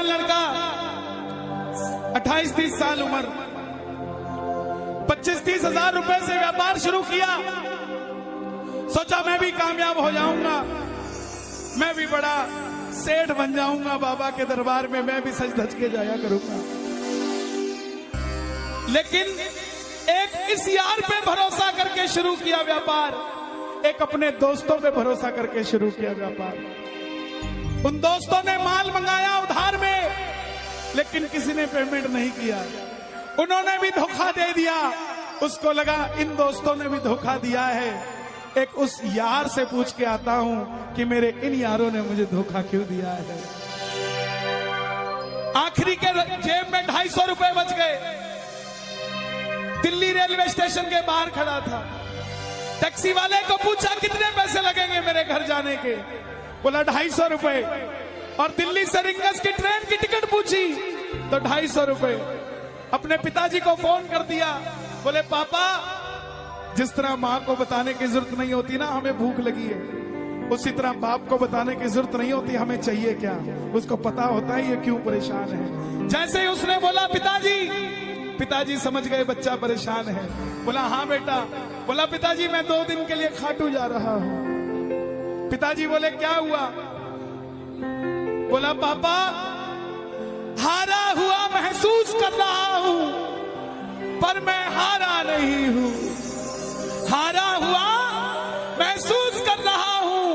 नौजवान लड़का, 28-30 साल उम्र, 25-30 हजार रुपए से व्यापार शुरू किया। सोचा मैं भी कामयाब हो जाऊंगा, मैं भी बड़ा सेठ बन जाऊंगा, बाबा के दरबार में मैं भी सज धज के जाया करूंगा। लेकिन एक इस यार पे भरोसा करके शुरू किया व्यापार, एक अपने दोस्तों पे भरोसा करके शुरू किया व्यापार। उन दोस्तों ने माल मंगाया उधार में, लेकिन किसी ने पेमेंट नहीं किया। उन्होंने भी धोखा दे दिया। उसको लगा इन दोस्तों ने भी धोखा दिया है, एक उस यार से पूछ के आता हूं कि मेरे इन यारों ने मुझे धोखा क्यों दिया है। आखिरी के जेब में 250 रुपए बच गए। दिल्ली रेलवे स्टेशन के बाहर खड़ा था। टैक्सी वाले को पूछा कितने पैसे लगेंगे मेरे घर जाने के, बोला 250 रुपए। और दिल्ली से रिंगस की ट्रेन की टिकट पूछी तो 250 रुपए। अपने पिताजी को फोन कर दिया, बोले पापा, जिस तरह माँ को बताने की जरूरत नहीं होती ना हमें भूख लगी है, उसी तरह बाप को बताने की जरूरत नहीं होती हमें चाहिए क्या, उसको पता होता है ये क्यों परेशान है। जैसे ही उसने बोला पिताजी, पिताजी समझ गए बच्चा परेशान है। बोला हाँ बेटा। बोला पिताजी मैं 2 दिन के लिए खाटू जा रहा हूं। पिताजी बोले क्या हुआ? बोला पापा, हारा हुआ महसूस कर रहा हूं, पर मैं हारा नहीं हूं। हारा हुआ महसूस कर रहा हूं,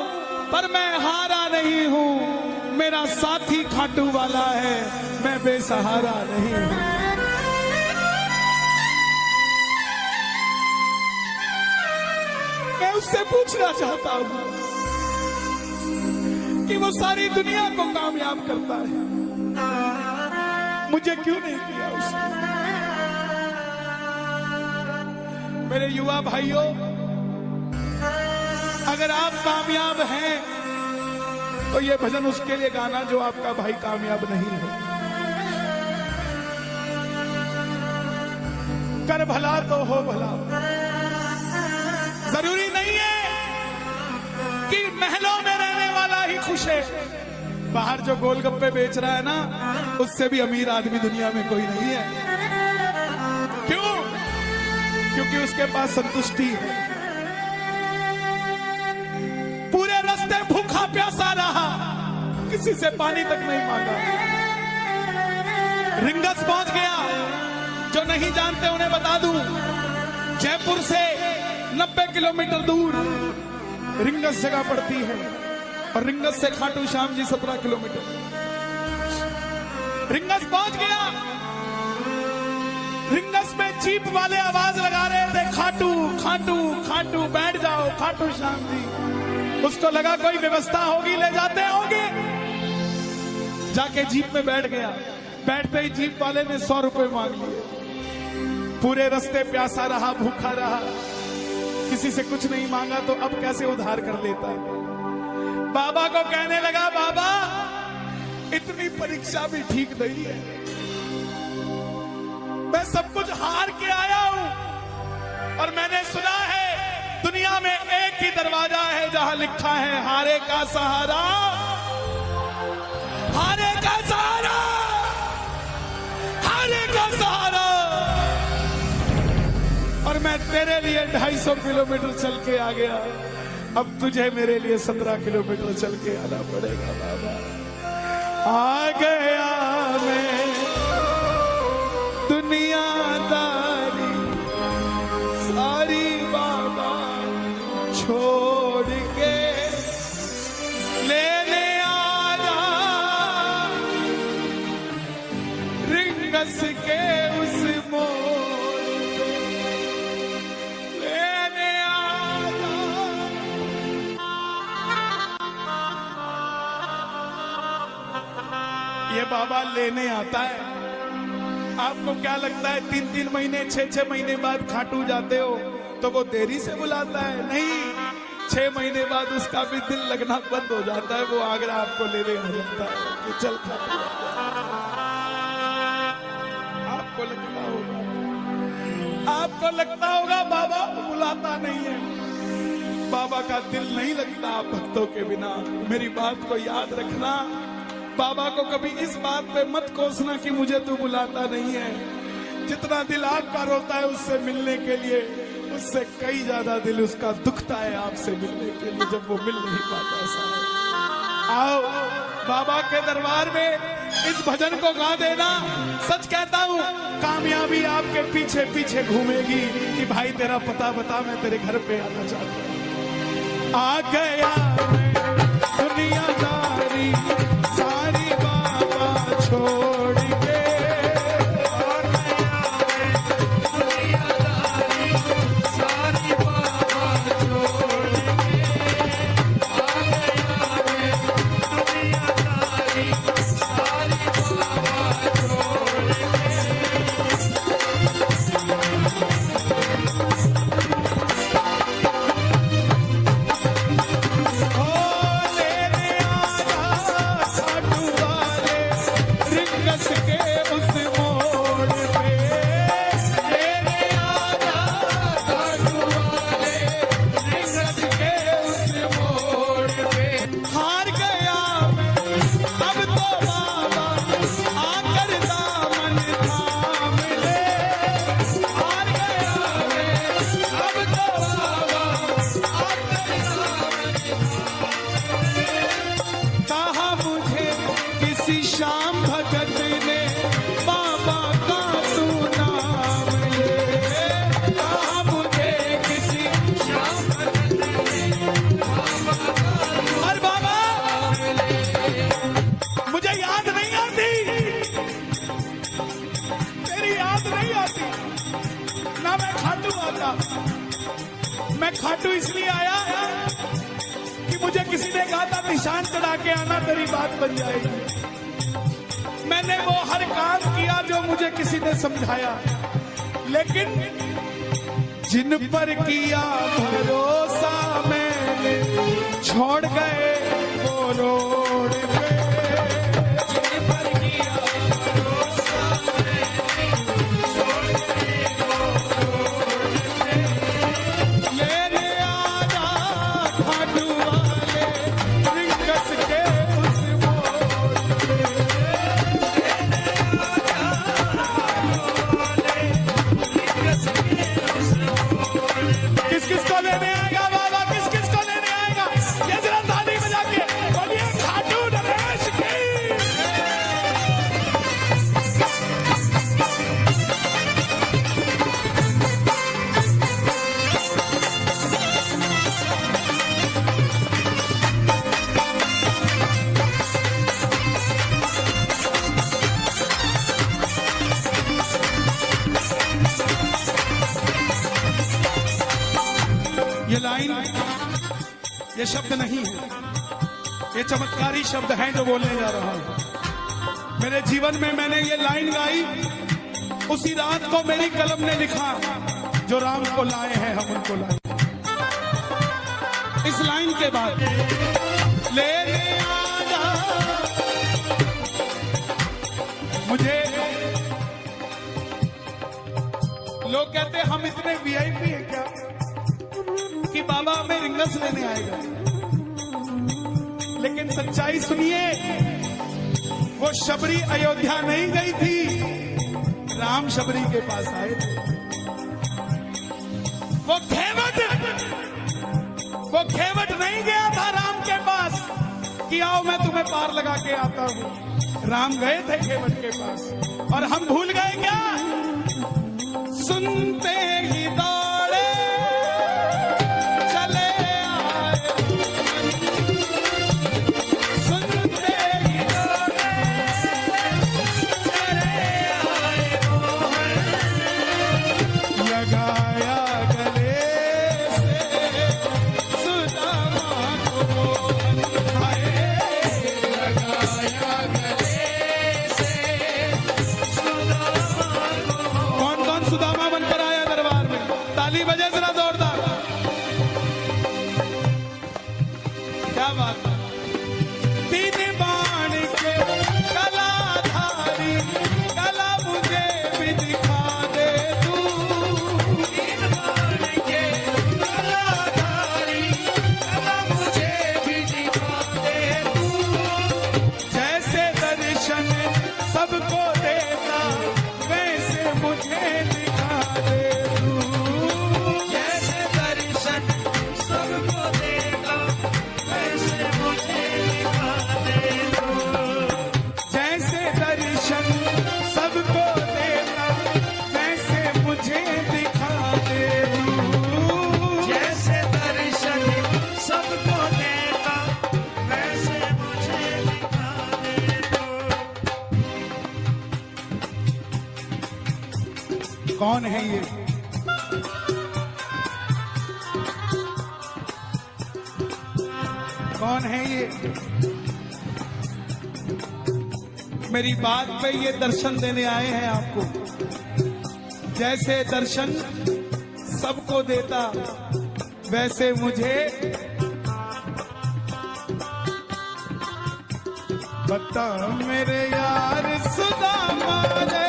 पर मैं हारा नहीं हूं। मेरा साथी खाटू वाला है, मैं बेसहारा नहीं हूं। मैं उससे पूछना चाहता हूं कि वो सारी दुनिया को कामयाब करता है, मुझे क्यों नहीं किया उसने? मेरे युवा भाइयों, अगर आप कामयाब हैं तो ये भजन उसके लिए गाना जो आपका भाई कामयाब नहीं है। कर भला तो हो भला। जरूरी नहीं है कि महलों में रहने वाला ही खुश है। बाहर जो गोलगप्पे बेच रहा है ना, उससे भी अमीर आदमी दुनिया में कोई नहीं है। क्यों? क्योंकि उसके पास संतुष्टि है। पूरे रास्ते भूखा प्यासा रहा, किसी से पानी तक नहीं मांगा। रिंगस पहुंच गया। जो नहीं जानते उन्हें बता दूं, जयपुर से 90 किलोमीटर दूर रिंगस जगह पड़ती है, और रिंगस से खाटू श्याम जी 17 किलोमीटर। रिंगस पहुंच गया। रिंगस में जीप वाले आवाज लगा रहे थे, खाटू खाटू खाटू, बैठ जाओ खाटू श्याम जी। उसको लगा कोई व्यवस्था होगी, ले जाते होंगे। जाके जीप में बैठ गया। बैठते ही जीप वाले ने 100 रुपए मांग लिए। पूरे रास्ते प्यासा रहा, भूखा रहा, किसी से कुछ नहीं मांगा तो अब कैसे उधार कर लेता है। बाबा को कहने लगा, बाबा इतनी परीक्षा भी ठीक नहीं है, मैं सब कुछ हार के आया हूं, और मैंने सुना है दुनिया में एक ही दरवाजा है जहां लिखा है हारे का सहारा, हारे का सहारा, हारे का सहारा। और मैं तेरे लिए 250 किलोमीटर चल के आ गया, अब तुझे मेरे लिए 17 किलोमीटर चल के आना पड़ेगा। बाबा आ गया मैं दुनियादारी सारी बाबा छोड़ के, लेने आया रिंगस के उस मोड़, लेने आया। ये बाबा लेने आता है। आपको क्या लगता है 3-3 महीने 6-6 महीने बाद खाटू जाते हो तो वो देरी से बुलाता है? नहीं, 6 महीने बाद उसका भी दिल लगना बंद हो जाता है, वो आगरा आपको लेने हो जाता है कि चल खाटू। आपको लगता होगा बाबा बुलाता नहीं है। बाबा का दिल नहीं लगता भक्तों के बिना। मेरी बात को याद रखना, बाबा को कभी इस बात पे मत कोसना कि मुझे तू बुलाता नहीं है। जितना दिल आपका रोता है उससे मिलने के लिए, उससे कई ज्यादा दिल उसका दुखता है आपसे मिलने के लिए, जब वो मिल नहीं पाता। ऐसा आओ बाबा के दरबार में इस भजन को गा देना। सच कहता हूँ, कामयाबी आपके पीछे पीछे घूमेगी कि भाई तेरा पता बता, मैं तेरे घर पे आना चाहता हूँ। आ गया मैं दुनियादारी सारी बाबा छोड़ के, आ गया मैं दुनियादारी सारी बाबा छोड़ के, आ गया मैं दुनियादारी सारी बाबा छोड़ मैं खाटू इसलिए आया कि मुझे किसी ने कहा था निशान चढ़ा के आना, तेरी बात बन जाएगी। मैंने वो हर काम किया जो मुझे किसी ने समझाया, लेकिन जिन पर किया भरोसा मैंने छोड़ गए वो रोड पे, जिन पर किया भरोसा मैंने छोड़ गए वो रोड पे। लेने आजा खाटू वाले रिंगस के उस मोड़ पे, लेने आजा खाटू वाले रिंगस के उस मोड़ पे। किस किस को लेने आएगा बाबा, किस किस को लेने आएगा? ये जरा ताली बजा के बोलिए खाटू नरेश की। ये लाइन, ये शब्द नहीं है, ये चमत्कारी शब्द हैं जो बोलने जा रहा हूं। मेरे जीवन में मैंने ये लाइन गाई, उसी रात को मेरी कलम ने लिखा, जो राम को लाए हैं हम उनको लाए। इस लाइन के बाद लेने आजा, मुझे लोग कहते हम इतने वीआईपी हैं क्या कि बाबा हमें रिंगस लेने आएगा, लेकिन सच्चाई सुनिए, वो शबरी अयोध्या नहीं गई थी, राम शबरी के पास आए थे। वो खेवट नहीं गया था राम के पास कि आओ मैं तुम्हें पार लगा के आता हूं। राम गए थे खेवट के पास, और हम भूल गए क्या? सुनते ही दौड़े चले आए, सुनते ही दौड़े चले आए, लगाया गले से सुदामा को, लगाया गले से सुदामा को। कौन कौन सुदामा बनकर आया दरबार में? कौन है ये? कौन है ये? मेरी बात पे ये दर्शन देने आए हैं आपको। जैसे दर्शन सबको देता वैसे मुझे बता मेरे यार सुदामा रे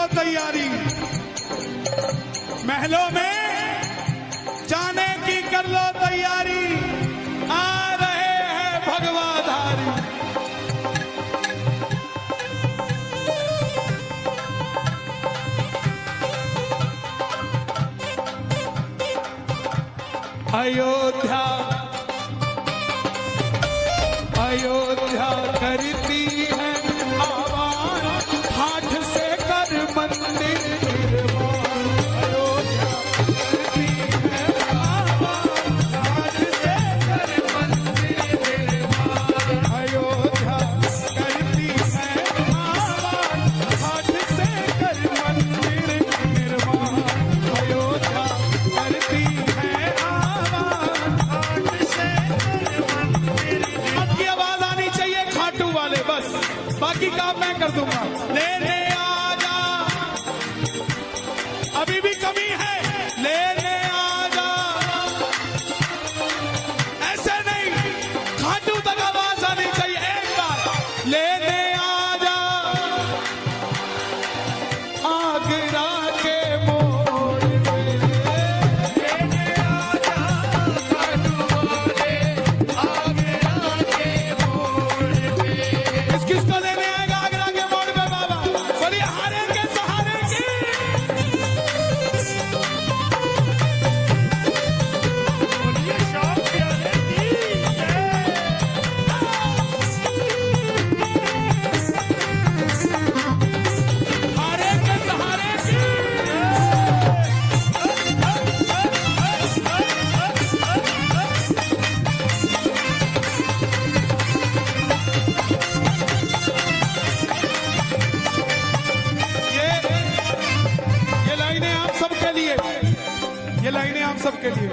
तैयारी, महलों में जाने की कर लो तैयारी, आ रहे हैं भगवाधारी। अयोध्या अयोध्या करती है आवाज, हाथ से कर मंदिर निर्माण। अयोध्या करती है आवाज, हाथ से कर मंदिर निर्माण। अयोध्या करती है आवाज, हाथ से कर मंदिर निर्माण। अयोध्या करती है आवाज, हाथ से कर मंदिर। आपकी आवाज आनी चाहिए खाटू वाले, बस बाकी काम मैं कर दूंगा। लेने आजा, अभी भी कमी है, लेने आजा। ऐसे नहीं, खाटू तक आवाज आनी चाहिए एक बार। लेने आजा आगरा के मोड़ पे, लेने आजा खाटू वाले आगरा के मोड़ पे। किसको लेने आएगा आगरा के मोड़ पे बाबा? बोलिए हारे के सहारे की। बोलिए शाम प्यारे की हारे के सहारे की। ये लाइनें आप सबके लिए, ये लाइनें आप सबके लिए।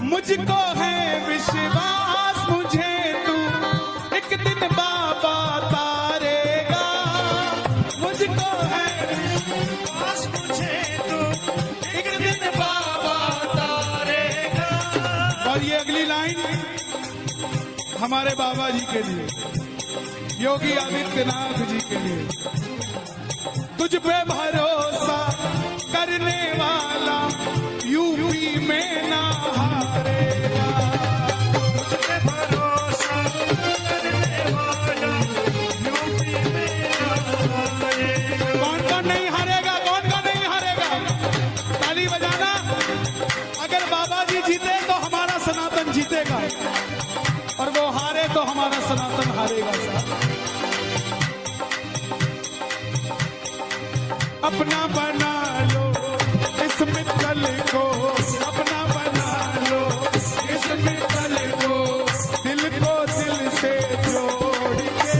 मुझको है विश्वास, मुझे तू एक दिन बाबा तारेगा। मुझको है विश्वास, मुझे तू एक दिन बाबा तारेगा। और ये अगली लाइन हमारे बाबा जी के लिए, योगी आदित्यनाथ जी के लिए। तुझ पे भरोसा करने वाला यूपी में ना हारेगा। तुझ पे भरोसा करने वाला यूपी में ना हारेगा। कौन कौन नहीं हारेगा? कौन कौन नहीं हारेगा? ताली बजाना। अगर बाबा जी जीते तो हमारा सनातन जीतेगा, और वो हारे तो हमारा सनातन हारेगा। साहब अपना बना लो इस मित्तल को, अपना बना लो इस मित्तल को, दिल को दिल से जोड़ के।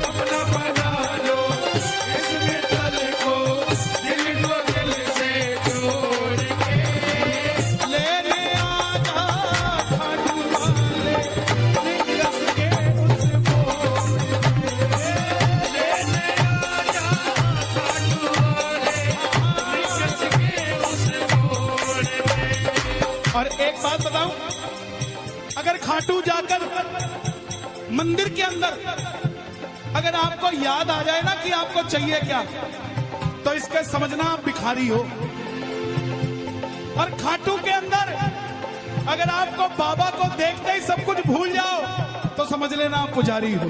अपना बना लो इस मित्तल को, दिल को दिल से जोड़ के। लेने आजा खाटू वाले निकस के उस मोड़ पे। लेने आजा और एक बात बताऊं, अगर खाटू जाकर मंदिर के अंदर अगर आपको याद आ जाए ना कि आपको चाहिए क्या, तो इसके समझना आप भिखारी हो। और खाटू के अंदर अगर आपको बाबा को देखते ही सब कुछ भूल जाओ, तो समझ लेना आप पुजारी हो।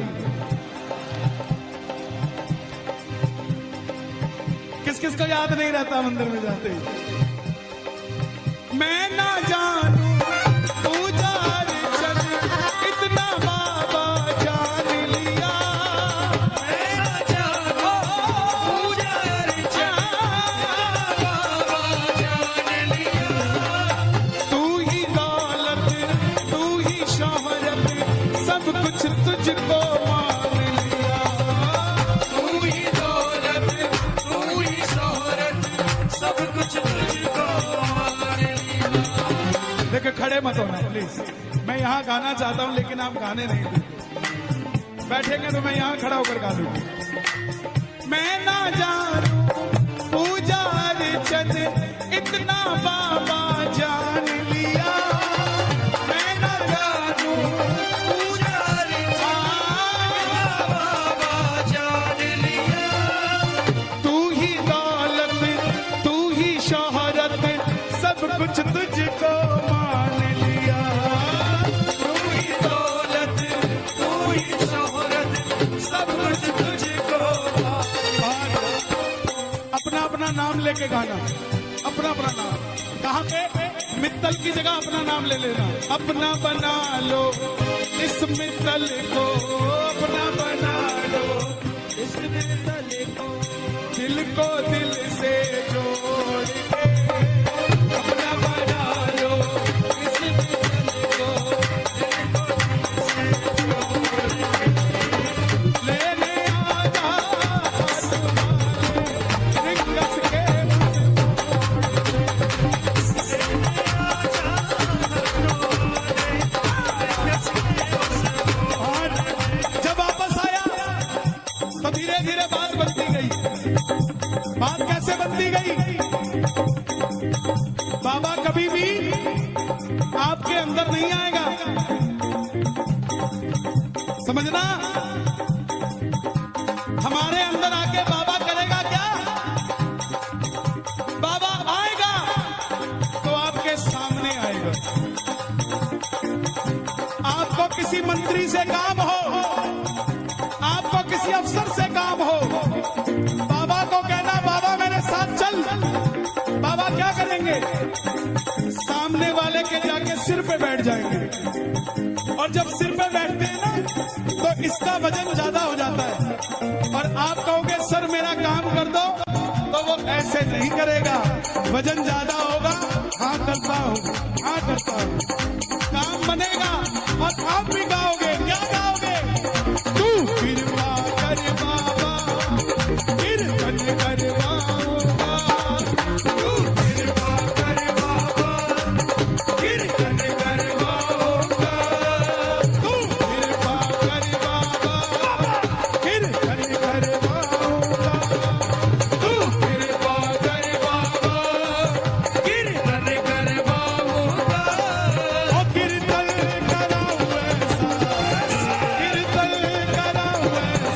किस किस को याद नहीं रहता मंदिर में जाते ही? मैं ना जानू पूजा अर्चन देखो खड़े मत होना प्लीज, मैं यहाँ गाना चाहता हूँ लेकिन आप गाने नहीं देते। बैठेंगे तो मैं यहाँ खड़ा होकर गा दूंगा। मैं ना जानू पूजा अर्चन इतना बाबा जान लिया, मैं ना जानू पूजा अर्चन बाबा जान लिया। तू ही दौलत तू ही शोहरत सब कुछ तुझको मान लिया। तू ही दौलत तू ही शोहरत सब कुछ तुझको मान। अपना अपना नाम लेके गाना, अपना अपना नाम। कहाँ पे? मित्तल की जगह अपना नाम ले लेना। अपना बना लो इस मित्तल को, अपना बना लो इस मित्तल को, दिल को दिल से जोड़ के अपना बना लो इस मित्तल को, दिल को दिल से जोड़ के लेने आजा रिंगस के जब वापस आया तो धीरे धीरे बात बनती गई। बात कैसे बनती गई? बाबा कभी भी आपके अंदर नहीं आएगा, समझना। हमारे अंदर आके बाबा करेगा क्या? बाबा आएगा तो आपके सामने आएगा। आपको किसी मंत्री से काम हो, आपको किसी अफसर से काम हो, बाबा को कहना बाबा मेरे साथ चल। बाबा क्या करेंगे? सामने वाले के जाके सिर पे बैठ जाएंगे, और जब सिर पे बैठते हैं ना तो इसका वजन ज्यादा हो जाता है। और आप कहोगे सर मेरा काम कर दो, तो वो ऐसे नहीं करेगा, वजन ज्यादा होगा। हाँ करता हूँ, हाँ करता हूँ, काम बनेगा। और आप भी गाओगे, क्या गाओगे? तू कृपा कर बाबा कीर्तन करवाऊंगा, तू कृपा कर बाबा कीर्तन करवाऊंगा, तू कृपा कर बाबा कीर्तन करवाऊंगा, तू कृपा कर बाबा कीर्तन करवाऊंगा। ओ कीर्तन कराऊं ऐसा, कीर्तन कराऊं ऐसा,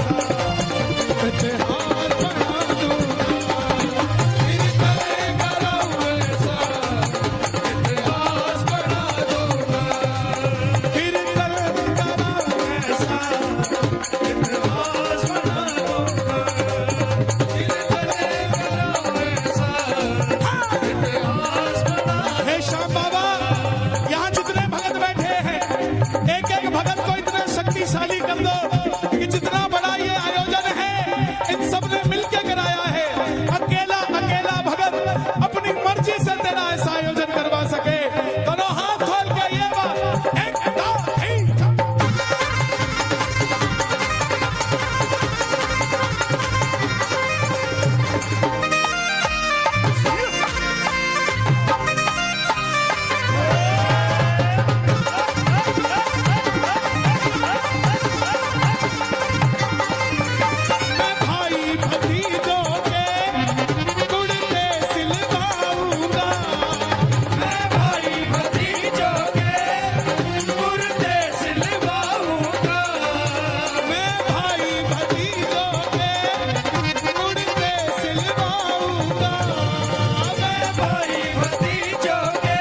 इतिहास बना दूंगा। कीर्तन कराऊं ऐसा, इतिहास बना दूंगा। कीर्तन कराऊं ऐसा, इतिहास बना दूंगा। कीर्तन कराऊं ऐसा, इतिहास बना। हे श्याम बाबा, यहाँ जितने भगत बैठे हैं, एक एक भगत को इतना शक्तिशाली कर दो कि जितना बड़ा ये आयोजन है इन सब ने मिलकर कराया है। अकेला अकेला भगत अपनी मर्जी से तेरा ऐसा आयोजन करवा सके। दोनों हाथ खोल के ये बात, एक दो तीन। मैं भाई भतीजों के कुर्ते सिलवाऊंगा, मैं भाई भतीजों के कुर्ते सिलवाऊंगा, मैं भाई भतीजों के कुर्ते सिलवाऊंगा, मैं भाई भतीजों के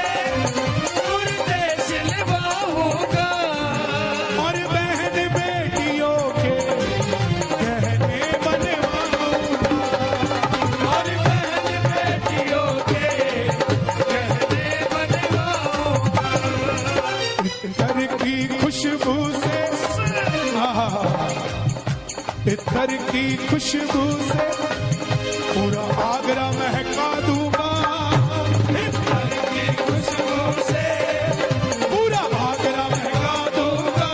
कुर्ते सिलवाऊंगा। और बहन बेटियों के गहने बनवाऊंगा, और बहन बेटियों के गहने बनवाऊंगा। इत्तर की खुशबू से, इत्तर की खुशबू से पूरा आगरा महका दूंगा। इत्तर की खुशबू से पूरा आगरा महका दूंगा।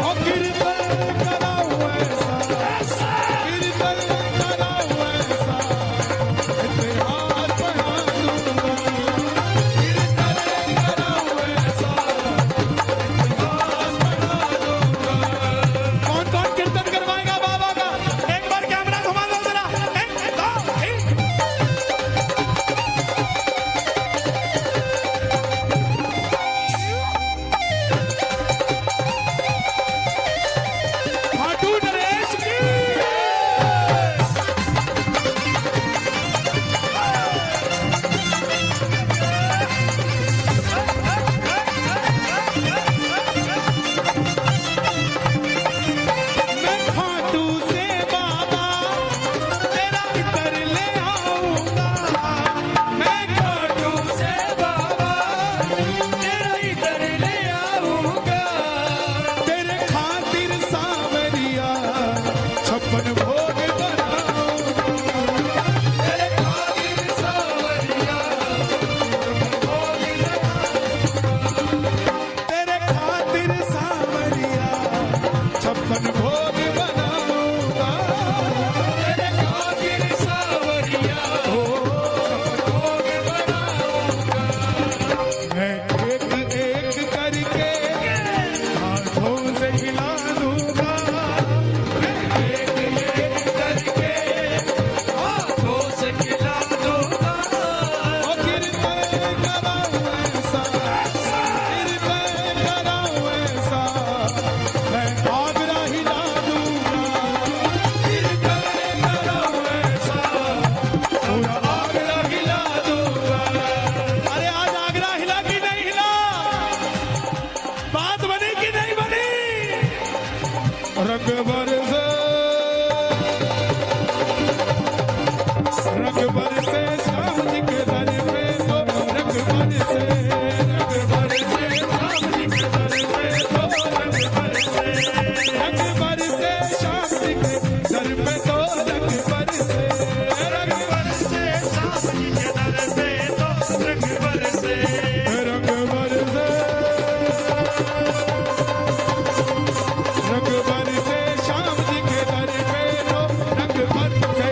और कीर्तन कराऊं ऐसा, कीर्तन कराऊं ऐसा, इतिहास बना दूंगा। कीर्तन कराऊं रंग बरसे, रंग बरसे श्याम जी के दर पे तो रंग बरसे, रंग बरसे श्याम जी के दर पे तो रंग बरसे, रंग बरसे श्याम जी के दर पे तो रंग बरसे, रंग बरसे श्याम जी के दर पे तो रंग बरसे, रंग बरसे, रंग बरसे श्याम जी के दर पे तो रंग बरसे,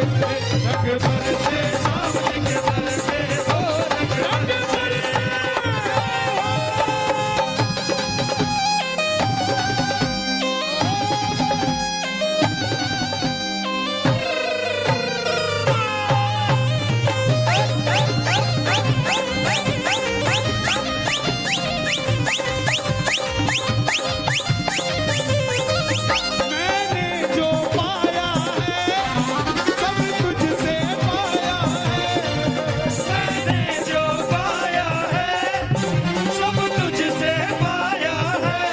रंग बरसे श्याम जी के दर पे तो रंग बरसे। मैंने जो पाया है सब तुझसे पाया है, मैंने जो पाया है सब तुझसे पाया है।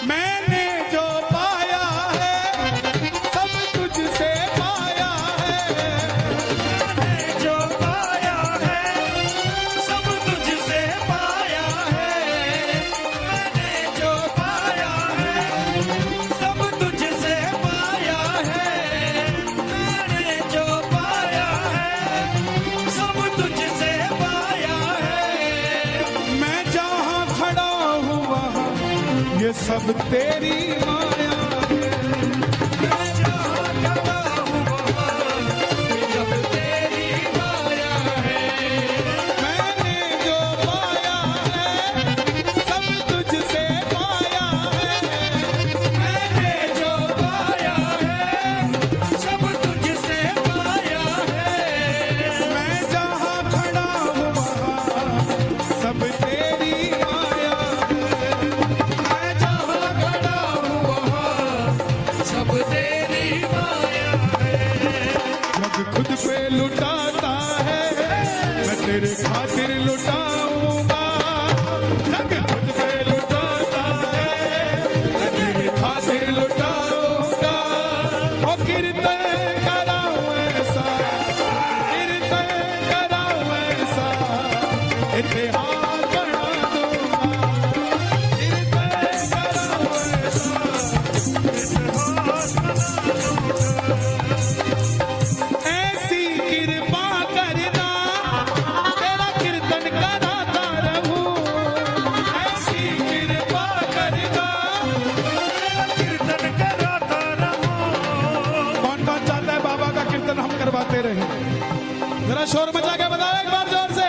मैंने जो पाया है सब तुझसे पाया है, मैंने जो पाया है सब तुझसे पाया है, मैंने जो पाया है सब तुझसे पाया है, मैंने जो पाया है सब तुझसे पाया है। मैं जहाँ खड़ा हूँ वहाँ ये सब तेरी माया है, मैं जहाँ खड़ा हूँ वहाँ ये सब तेरी माया है। मैंने जो पाया है सब तुझसे पाया है, मैंने जो पाया है सब तुझसे पाया है। मैं जहाँ खड़ा हूँ वहाँ सब तेरी माया है, मैं जहाँ खड़ा हूँ वहाँ सब तेरी माया है। जग खुद पे लुटाता है मैं तेरे खातिर लुटाऊंगा, जग खुद पे लुटाता है मैं तेरे खातिर लुटाऊंगा। ओ कीर्तन कराऊं ऐसा, कीर्तन कराऊं ऐसा, इतिहास बना दूंगा, कीर्तन कराऊं ऐसा, इतिहास बना दूंगा। ऐसी कृपा करना तेरा कीर्तन कराता रहूं, ऐसी कृपा करना तेरा कीर्तन कराता रहूं। कौन कौन चाहता है बाबा का कीर्तन हम करवाते रहे? जरा शोर मचा के बताओ एक बार जोर से।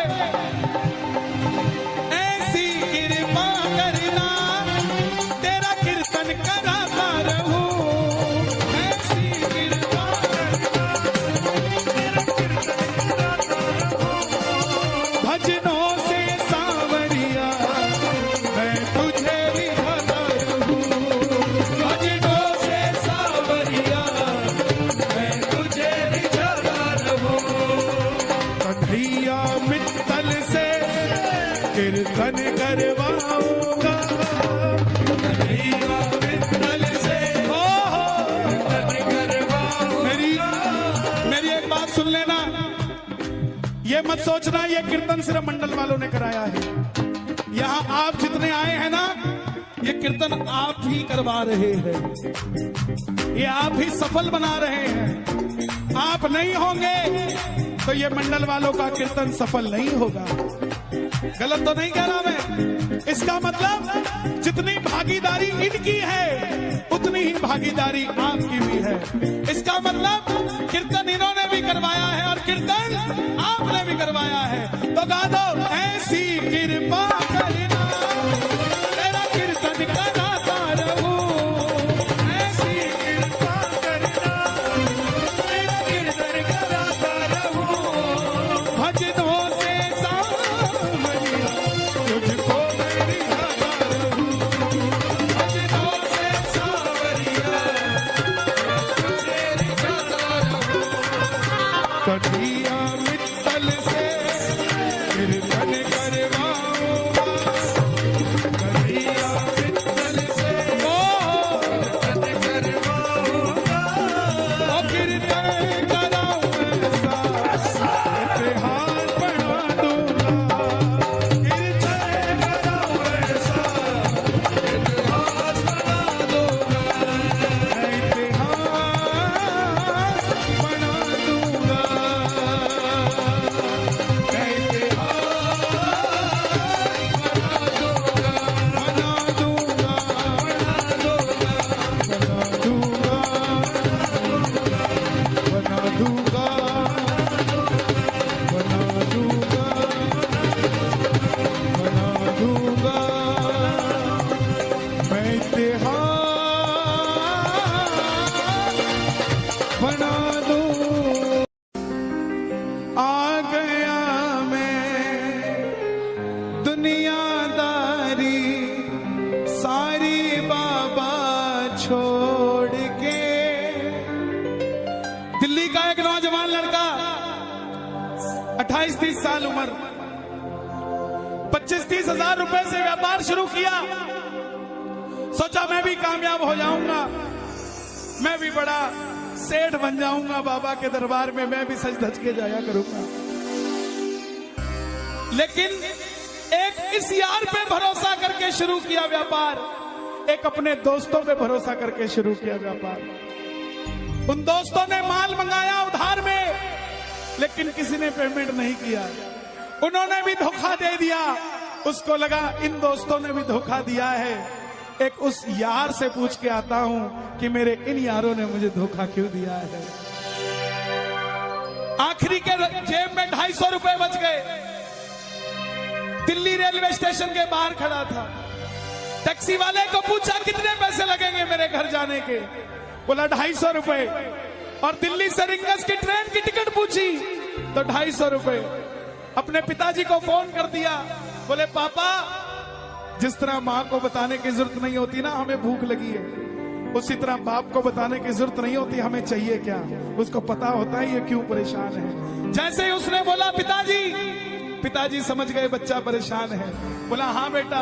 ऐसी कृपा करना तेरा कीर्तन कराता रहूं, ऐसी कृपा करना तेरा कीर्तन कराता रहूं। भजनों से सांवरिया मैं तुझे रिझाता रहूं, भजनों से सांवरिया मैं तुझे रिझाता रहूं। कन्हैया मित्तल से कीर्तन करवाऊंगा, कन्हैया मित्तल से कीर्तन करवाऊंगा। मेरी एक बात सुन लेना, ये मत सोचना ये कीर्तन सिर्फ मंडल वालों ने कराया है। यहाँ आप जितने आए हैं ना, ये कीर्तन आप ही करवा रहे हैं, ये आप ही सफल बना रहे हैं। आप नहीं होंगे तो ये मंडल वालों का कीर्तन सफल नहीं होगा। गलत तो नहीं कह रहा मैं? इसका मतलब जितनी भागीदारी इनकी है उतनी ही भागीदारी आपकी भी है। इसका मतलब कीर्तन इन्होंने भी करवाया है और कीर्तन आपने भी करवाया है। तो गा दो, ऐसी कृपा करना तेरा कीर्तन कराता रहूं, ऐसी कृपा करना तेरा कीर्तन कराता रहूं। भजनों से सांवरिया तुझको मैं रिझाता रहूं, भजनों से सांवरिया तुझे रिझाता रहूं। कन्हैया मित्र 25 साल उम्र, 25-30 हजार रुपए से व्यापार शुरू किया। सोचा मैं भी कामयाब हो जाऊंगा, मैं भी बड़ा सेठ बन जाऊंगा, बाबा के दरबार में मैं भी सज धज के जाया करूंगा। लेकिन एक इस यार पे भरोसा करके शुरू किया व्यापार, एक अपने दोस्तों पे भरोसा करके शुरू किया व्यापार। उन दोस्तों ने माल मंगाया उधार में, लेकिन किसी ने पेमेंट नहीं किया। उन्होंने भी धोखा दे दिया। उसको लगा इन दोस्तों ने भी धोखा दिया है, एक उस यार से पूछ के आता हूं कि मेरे इन यारों ने मुझे धोखा क्यों दिया है। आखिरी के जेब में 250 रुपए बच गए। दिल्ली रेलवे स्टेशन के बाहर खड़ा था। टैक्सी वाले को पूछा कितने पैसे लगेंगे मेरे घर जाने के? बोला 250 रुपए। और दिल्ली से रिंगस की ट्रेन की टिकट पूछी तो 250 रुपए। अपने पिताजी को फोन कर दिया, बोले पापा, जिस तरह माँ को बताने की जरूरत नहीं होती ना हमें भूख लगी है, उसी तरह बाप को बताने की जरूरत नहीं होती हमें चाहिए क्या, उसको पता होता है ये क्यों परेशान है। जैसे ही उसने बोला पिताजी समझ गए बच्चा परेशान है। बोला हाँ बेटा।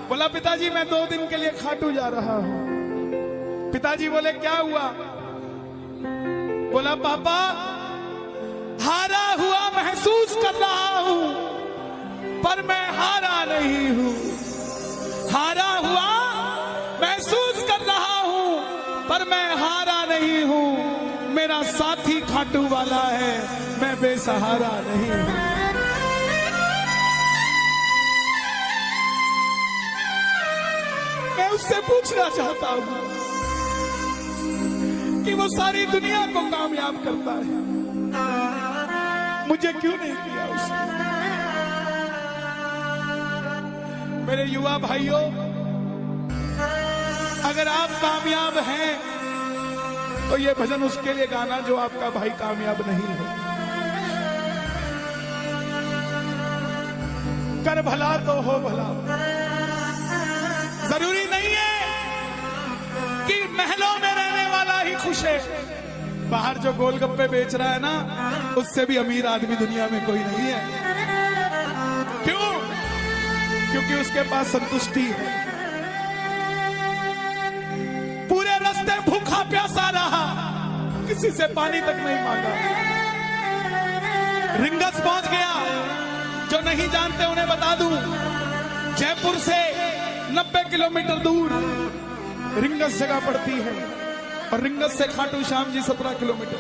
बोला पिताजी मैं 2 दिन के लिए खाटू जा रहा हूं। पिताजी बोले क्या हुआ? बोला पापा, हारा हुआ महसूस कर रहा हूं, पर मैं हारा नहीं हूं। हारा हुआ महसूस कर रहा हूं, पर मैं हारा नहीं हूं। मेरा साथी खाटू वाला है, मैं बेसहारा नहीं हूं। मैं उससे पूछना चाहता हूं कि वो सारी दुनिया को कामयाब करता है, मुझे क्यों नहीं किया उसने? मेरे युवा भाइयों, अगर आप कामयाब हैं तो ये भजन उसके लिए गाना जो आपका भाई कामयाब नहीं है। कर भला तो हो भला। जरूरी नहीं है कि महलों में रहने वाला ही खुश है। बाहर जो गोलगप्पे बेच रहा है ना, उससे भी अमीर आदमी दुनिया में कोई नहीं है। क्यों? क्योंकि उसके पास संतुष्टि है। पूरे रास्ते भूखा प्यासा रहा, किसी से पानी तक नहीं मांगा। रिंगस पहुंच गया। जो नहीं जानते उन्हें बता दूं, जयपुर से 90 किलोमीटर दूर रिंगस जगह पड़ती है, और रिंगस से खाटू श्याम जी 17 किलोमीटर।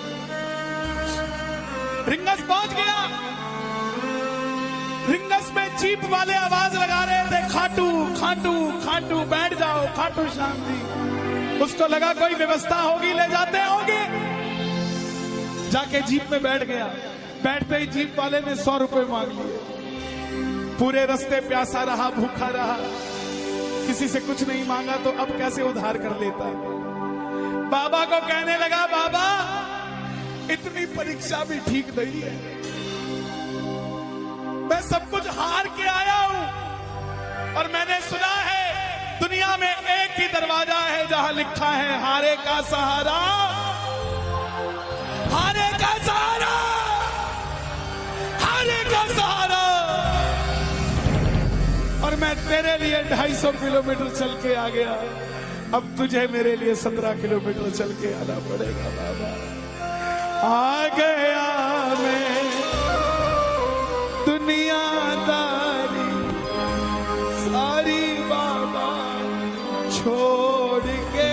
रिंगस पहुंच गया। रिंगस में जीप वाले आवाज लगा रहे थे, खाटू खाटू खाटू, बैठ जाओ खाटू श्याम जी। उसको लगा कोई व्यवस्था होगी, ले जाते होंगे। जाके जीप में बैठ गया। बैठते ही जीप वाले ने 100 रुपए मांग लिए। पूरे रास्ते प्यासा रहा, भूखा रहा, किसी से कुछ नहीं मांगा, तो अब कैसे उधार कर लेता है। बाबा को कहने लगा, बाबा इतनी परीक्षा भी ठीक नहीं है, मैं सब कुछ हार के आया हूं, और मैंने सुना है दुनिया में एक ही दरवाजा है जहां लिखा है हारे का सहारा, हारे का सहारा, हारे का सहारा। और मैं तेरे लिए 250 किलोमीटर चल के आ गया, अब तुझे मेरे लिए 17 किलोमीटर चल के आना पड़ेगा। बाबा आ गया मैं दुनियादारी सारी बाबा छोड़ के,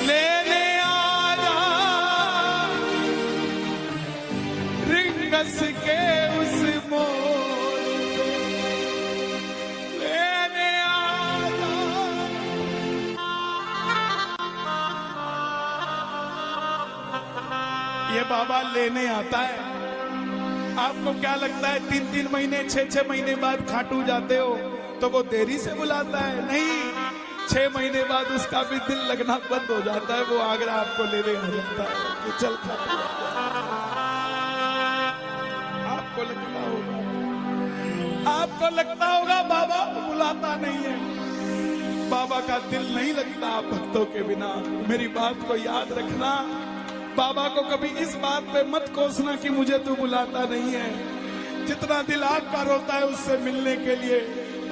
लेने आया रिंगस के उस मोड़, लेने आया। ये बाबा लेने आता है। आपको क्या लगता है 3-3 महीने 6-6 महीने बाद खाटू जाते हो तो वो देरी से बुलाता है? नहीं, 6 महीने बाद उसका भी दिल लगना बंद हो जाता है। वो आगरा आपको लेने आ जाता है कि चल खाटू। आपको लगता होगा बाबा बुलाता नहीं है। बाबा का दिल नहीं लगता आप भक्तों के बिना। मेरी बात को याद रखना। बाबा को कभी इस बात पे मत कोसना कि मुझे तू बुलाता नहीं है। जितना दिल आपका रोता है उससे मिलने के लिए,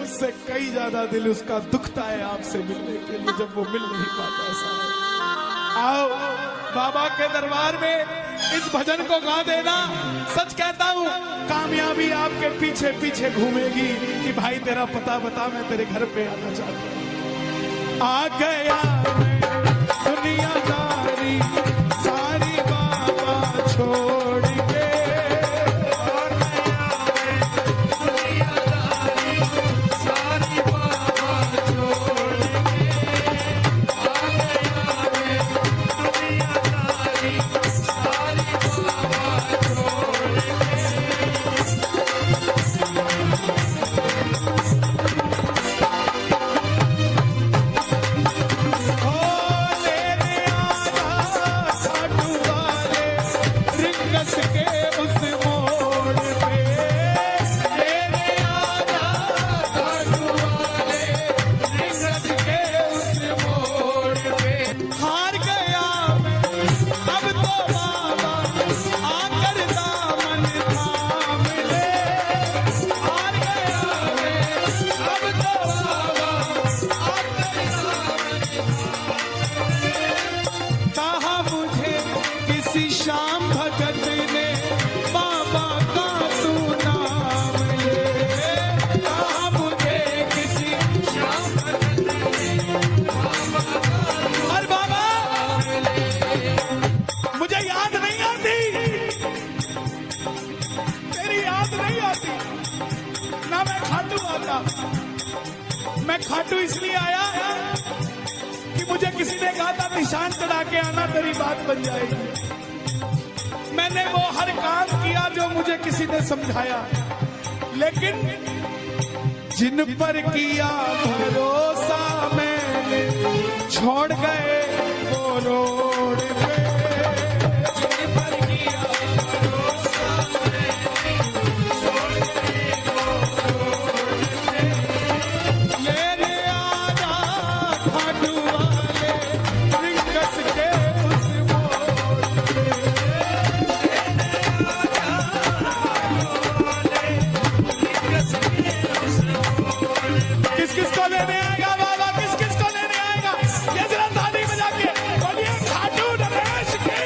उससे कई ज्यादा दिल उसका दुखता है आपसे मिलने के लिए, जब वो मिल नहीं पाता। ऐसा आओ बाबा के दरबार में इस भजन को गा देना। सच कहता हूँ, कामयाबी आपके पीछे पीछे घूमेगी कि भाई तेरा पता बता, मैं तेरे घर पे आना चाहता हूँ। आ गया मैं दुनियादारी सारी बाबा छोड़ के, आ गया मैं दुनियादारी सारी बाबा छोड़ के, आ गया मैं दुनियादारी सारी बाबा छोड़ के। मैं खाटू इसलिए आया कि मुझे किसी ने कहा था निशान चढ़ा के आना, तेरी बात बन जाएगी। मैंने वो हर काम किया जो मुझे किसी ने समझाया, लेकिन जिन पर किया भरोसा मैंने छोड़ गए वो रोड पे। जिन पर किया भरोसा मैंने छोड़ गए वो रोड पे। लेने आजा खाटू वाले रिंगस के उस मोड़ पे। लेने आजा खाटू वाले रिंगस के उस मोड़ पे। किस किस को लेने आएगा बाबा, किस किस को लेने आएगा? ये जरा ताली बजा के बोलिए खाटू नरेश की।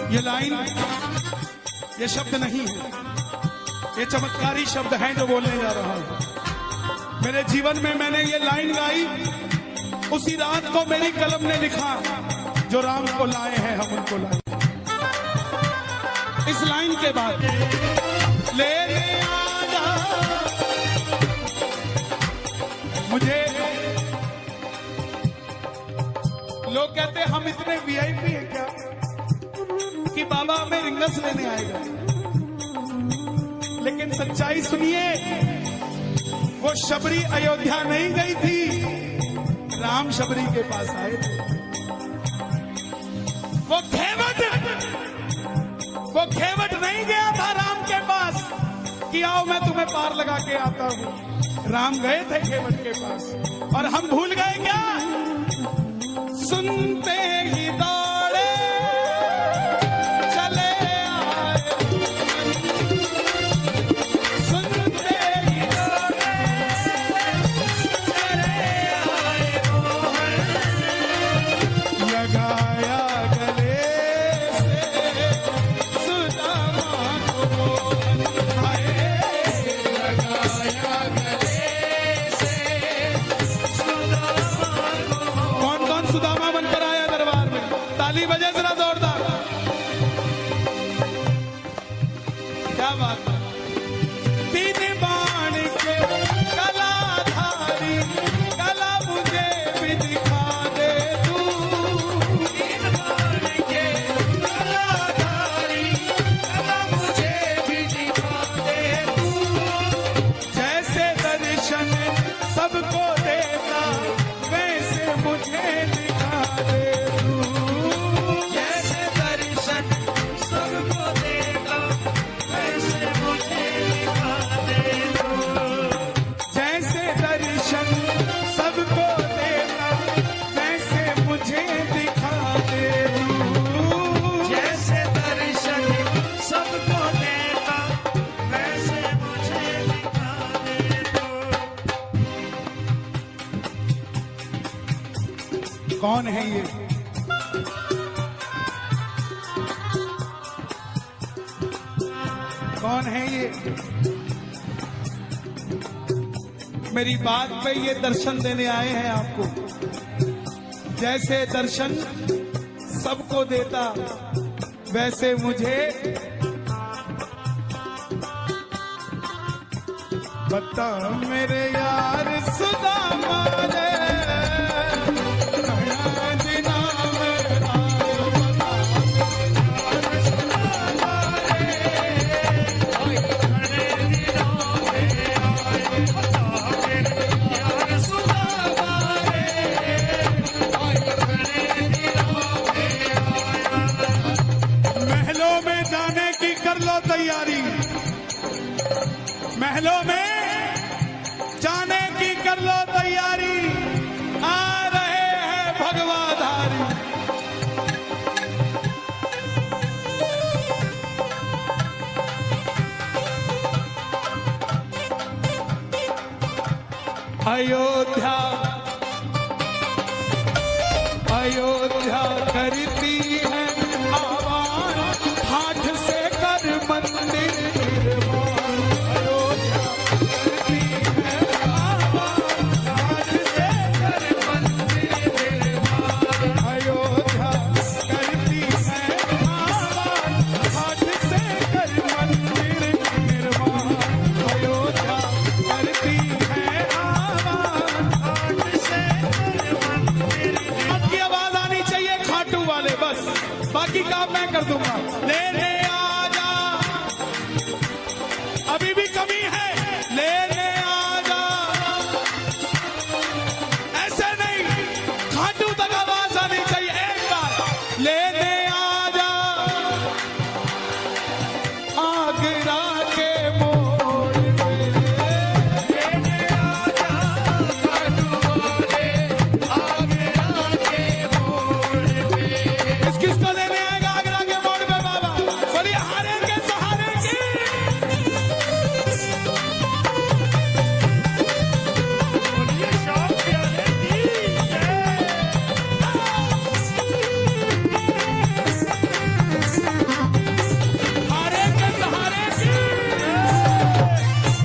ये लाइन, ये शब्द नहीं है, ये चमत्कारी शब्द हैं जो बोलने जा रहा हूं। मेरे जीवन में मैंने ये लाइन गाई, उसी रात को मेरी कलम ने लिखा, जो राम को लाए हैं हम उनको लाए। इस लाइन के बाद लेने आजा, मुझे लोग कहते हम इतने वीआईपी हैं क्या कि बाबा हमें रिंगस लेने आएगा। लेकिन सच्चाई सुनिए, वो शबरी अयोध्या नहीं गई थी, राम शबरी के पास आए थे। वो घेवट नहीं गया था राम के पास कि आओ मैं तुम्हें पार लगा के आता हूं। राम गए थे घेवट के पास, और हम भूल गए क्या? सुनते ही दौड़े चले आए, सुनते ही दौड़े चले आए, लगाया गले से सुदामा को, लगाया गले से सुदामा को। कौन कौन सुदामा बनकर आया दरबार में? कौन है ये? कौन है ये? मेरी बात पे ये दर्शन देने आए हैं आपको। जैसे दर्शन सबको देता, वैसे मुझे बता मेरे यार सुदामा रे, महलों में जाने की कर लो तैयारी, महलों में जाने की कर लो तैयारी, आ रहे हैं भगवाधारी। अयोध्या अयोध्या करती है आवाज, हाथ से कर मंदिर निर्माण। अयोध्या करती है आवाज, हाथ से कर मंदिर निर्माण। अयोध्या करती है आवाज, हाथ से कर मंदिर निर्माण। अयोध्या करती है आवाज, हाथ से कर मंदिर। आपकी आवाज आनी चाहिए खाटू वाले, बस बाकी काम मैं कर दूंगा। लेने आ जा, अभी भी कमी है।